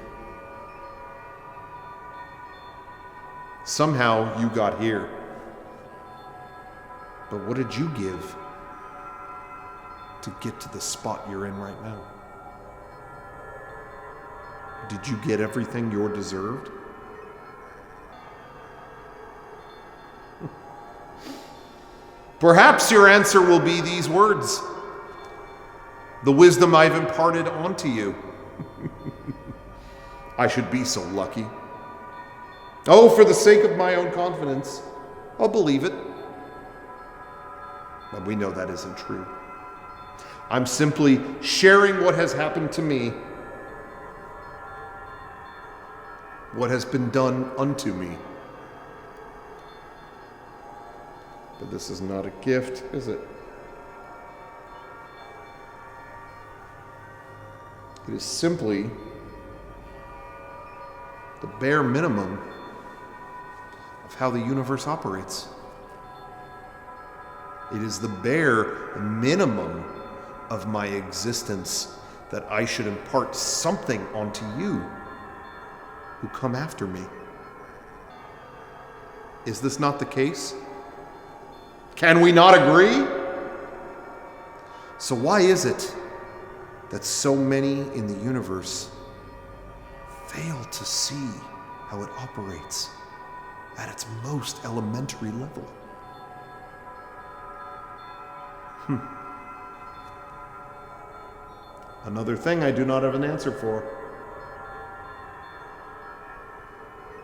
A: Somehow you got here. But what did you give to get to the spot you're in right now? Did you get everything you're deserved? Perhaps your answer will be these words: the wisdom I've imparted onto you. I should be so lucky. Oh, for the sake of my own confidence, I'll believe it. But we know that isn't true. I'm simply sharing what has happened to me, what has been done unto me. But this is not a gift, is it? It is simply the bare minimum of how the universe operates. It is the bare minimum of my existence that I should impart something onto you who come after me. Is this not the case? Can we not agree? So why is it that so many in the universe fail to see how it operates at its most elementary level? Another thing I do not have an answer for.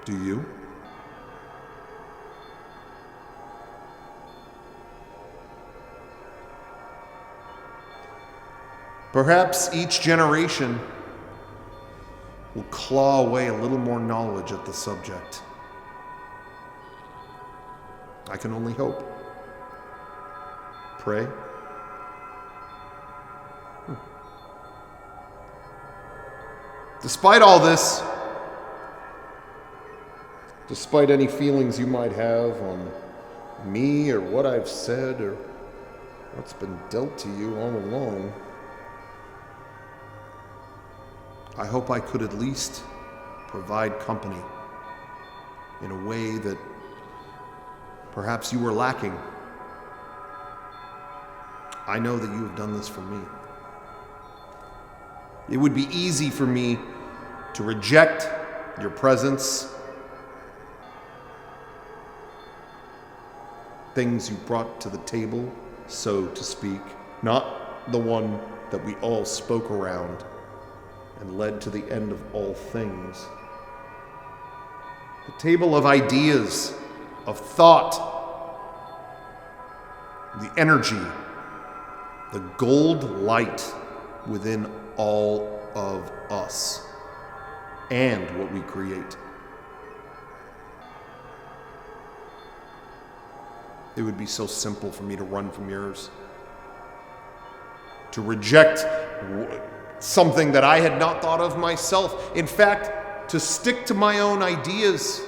A: Do you? Perhaps each generation will claw away a little more knowledge at the subject. I can only hope. Pray. Despite all this, despite any feelings you might have on me or what I've said or what's been dealt to you all along, I hope I could at least provide company in a way that perhaps you were lacking. I know that you have done this for me. It would be easy for me to reject your presence, things you brought to the table, so to speak, not the one that we all spoke around and led to the end of all things. The table of ideas, of thought, the energy, the gold light within all of us and what we create. It would be so simple for me to run from yours, to reject something that I had not thought of myself. In fact, to stick to my own ideas,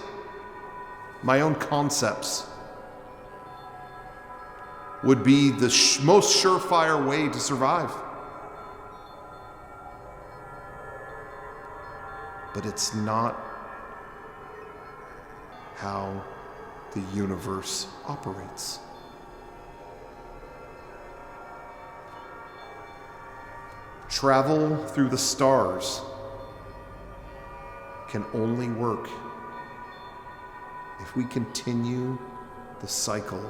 A: my own concepts, would be the most surefire way to survive. But it's not how the universe operates. Travel through the stars can only work if we continue the cycle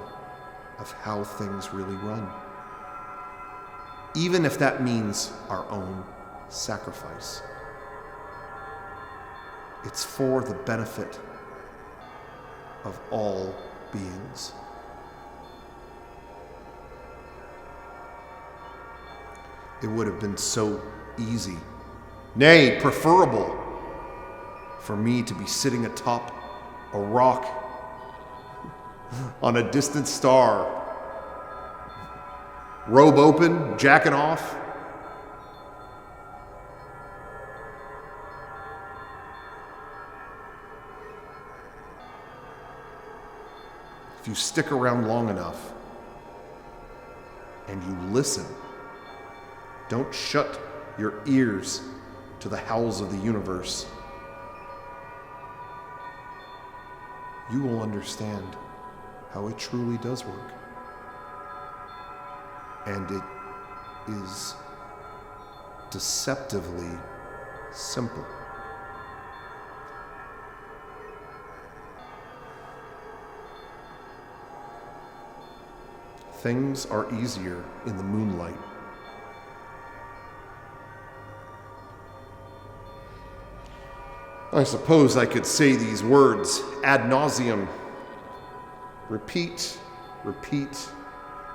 A: of how things really run, even if that means our own sacrifice. It's for the benefit of all beings. It would have been so easy, nay, preferable, for me to be sitting atop a rock on a distant star, robe open, jacking off. If you stick around long enough and you listen, don't shut your ears to the howls of the universe, you will understand how it truly does work. And it is deceptively simple. things are easier in the moonlight. I suppose I could say these words ad nauseum. Repeat, repeat.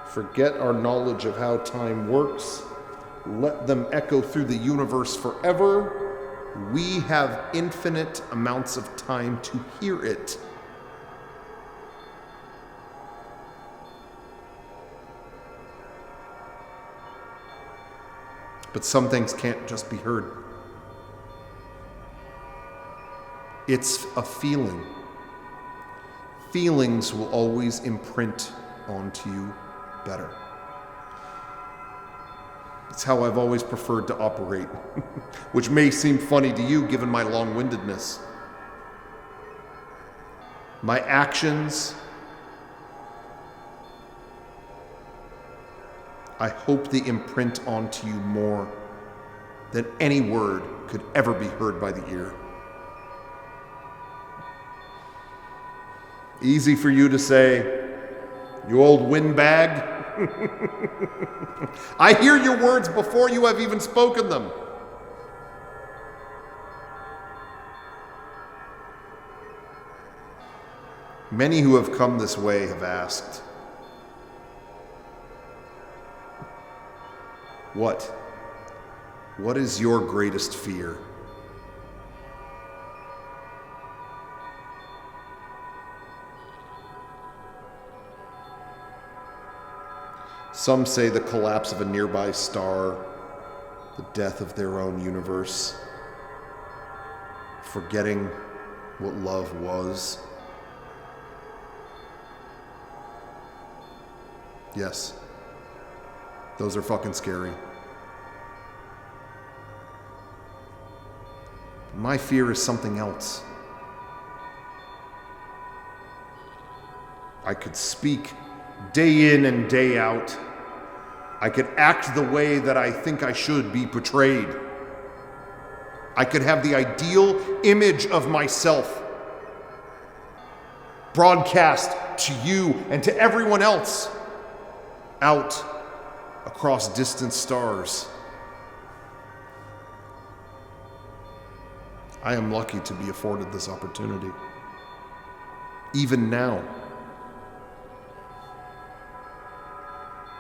A: Forget our knowledge of how time works. Let them echo through the universe forever. We have infinite amounts of time to hear it. But some things can't just be heard. It's a feeling. Feelings will always imprint onto you better. It's how I've always preferred to operate, which may seem funny to you given my long-windedness. My actions, I hope they imprint onto you more than any word could ever be heard by the ear. Easy for you to say, you old windbag. I hear your words before you have even spoken them. Many who have come this way have asked, What is your greatest fear? Some say the collapse of a nearby star, the death of their own universe, forgetting what love was. Yes, those are fucking scary. My fear is something else. I could speak day in and day out. I could act the way that I think I should be portrayed. I could have the ideal image of myself broadcast to you and to everyone else out across distant stars. I am lucky to be afforded this opportunity. Even now.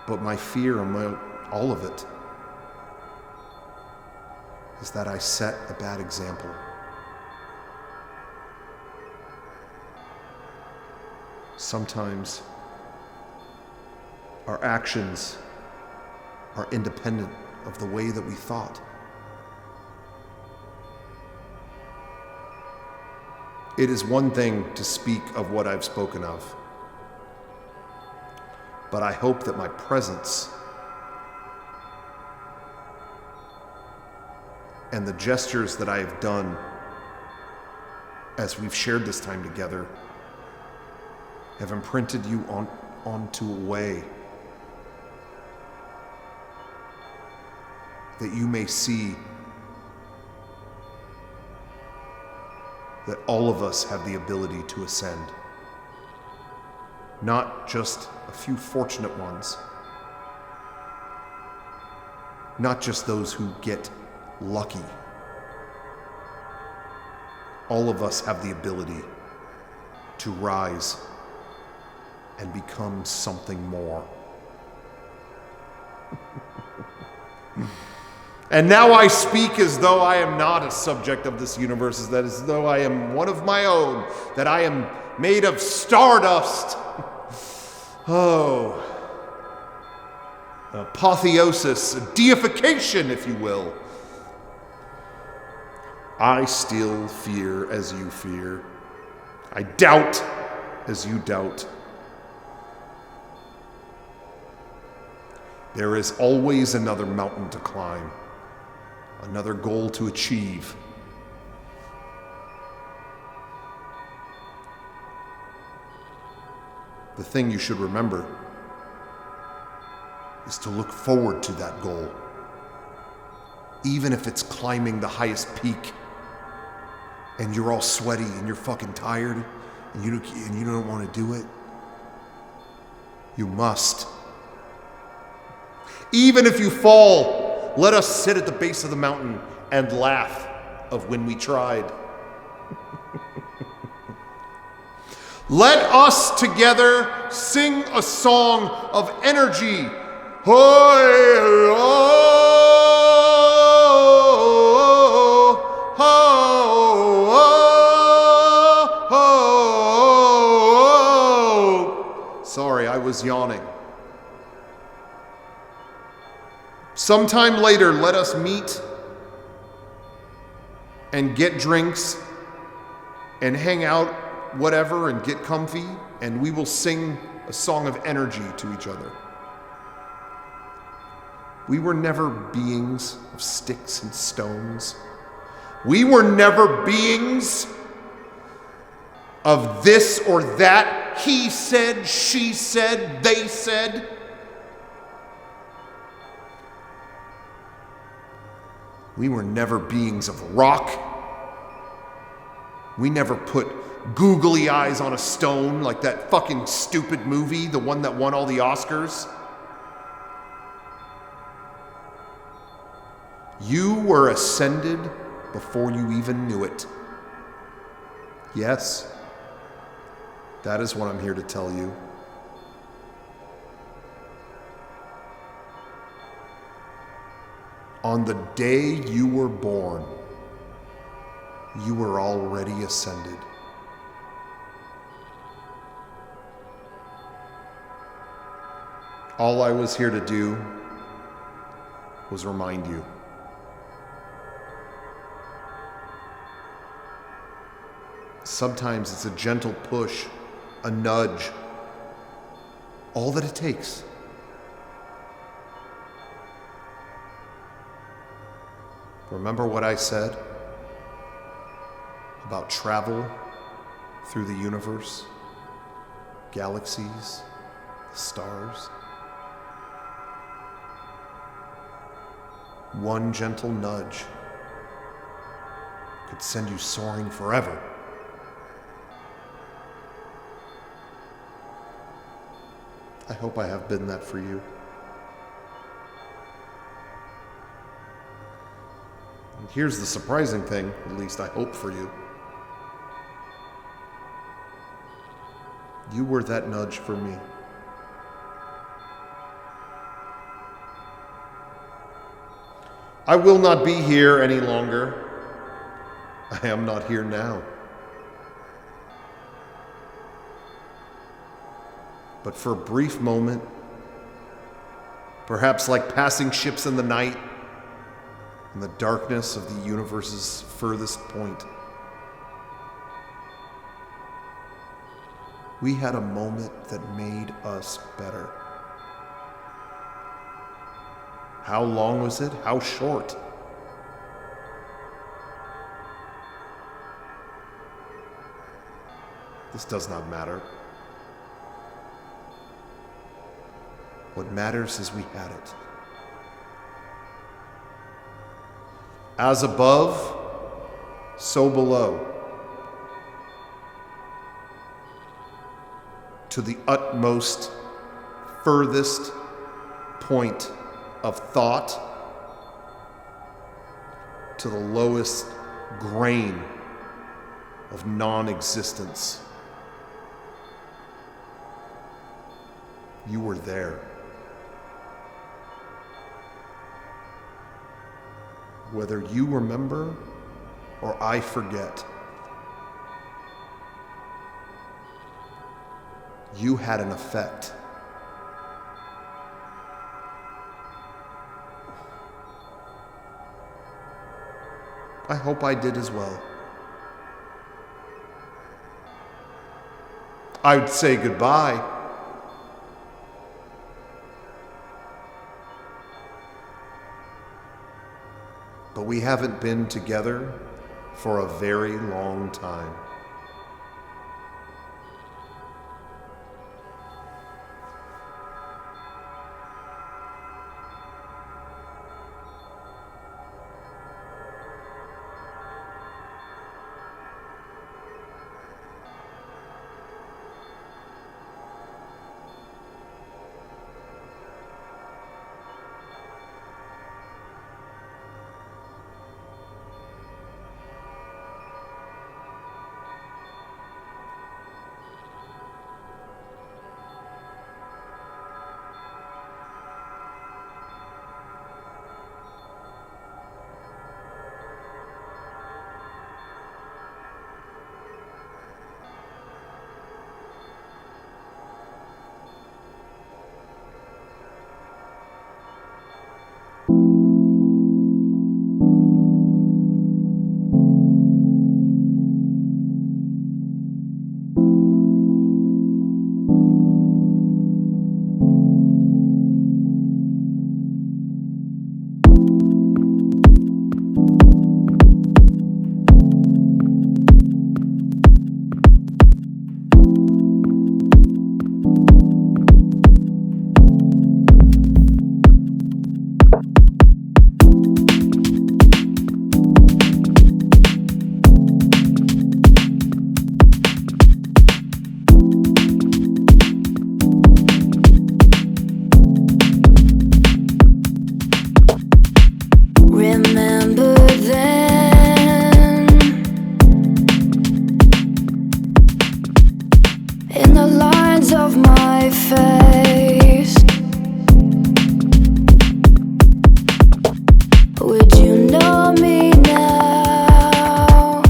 A: But my fear, all of it, is that I set a bad example. Sometimes our actions are independent of the way that we thought. It is one thing to speak of what I've spoken of, but I hope that my presence and the gestures that I have done as we've shared this time together have imprinted you onto a way that you may see that all of us have the ability to ascend. Not just a few fortunate ones. Not just those who get lucky. All of us have the ability to rise and become something more. And now I speak as though I am not a subject of this universe, as though I am one of my own, that I am made of stardust. Oh, apotheosis, a deification, if you will. I still fear as you fear. I doubt as you doubt. There is always another mountain to climb, another goal to achieve. The thing you should remember is to look forward to that goal, even if it's climbing the highest peak and you're all sweaty and you're fucking tired and you don't want to do it. You must Even if you fall, let us sit at the base of the mountain and laugh of when we tried. Let us together sing a song of energy. Sorry, I was yawning. Sometime later, let us meet and get drinks and hang out, whatever, and get comfy, and we will sing a song of energy to each other. We were never beings of sticks and stones. We were never beings of this or that. He said, she said, they said. We were never beings of rock. We never put googly eyes on a stone like that fucking stupid movie, the one that won all the Oscars. You were ascended before you even knew it. Yes, that is what I'm here to tell you. On the day you were born, you were already ascended. All I was here to do was remind you. Sometimes it's a gentle push, a nudge, all that it takes. Remember what I said about travel through the universe, galaxies, the stars? One gentle nudge could send you soaring forever. I hope I have been that for you. And here's the surprising thing, at least I hope for you. You were that nudge for me. I will not be here any longer. I am not here now. But for a brief moment, perhaps like passing ships in the night, in the darkness of the universe's furthest point, we had a moment that made us better. How long was it? How short? This does not matter. What matters is we had it. As above, so below. To the utmost, furthest point of thought, to the lowest grain of non-existence. You were there. Whether you remember or I forget, you had an effect. I hope I did as well. I would say goodbye. But we haven't been together for a very long time.
B: Remember then, in the lines of my face, would you know me now?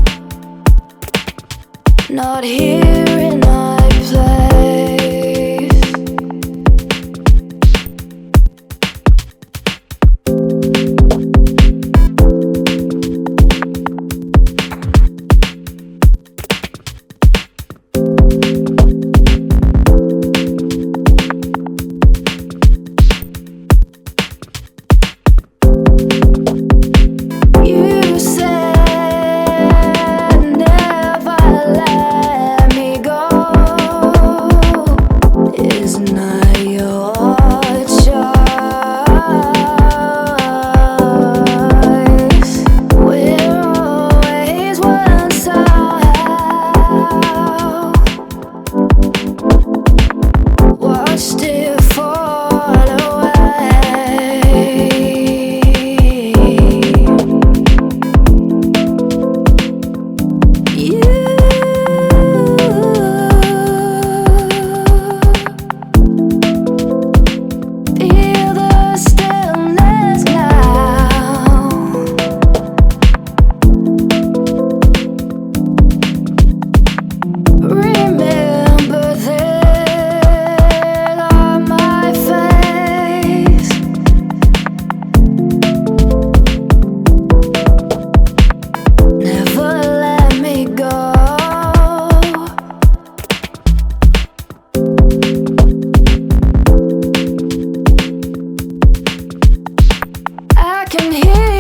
B: Not here in my place. You said never let me go. It's not your choice. We're always one somehow. Watched it fall away. You feel the stillness now. Remember that on my face. Never let me go. I can hear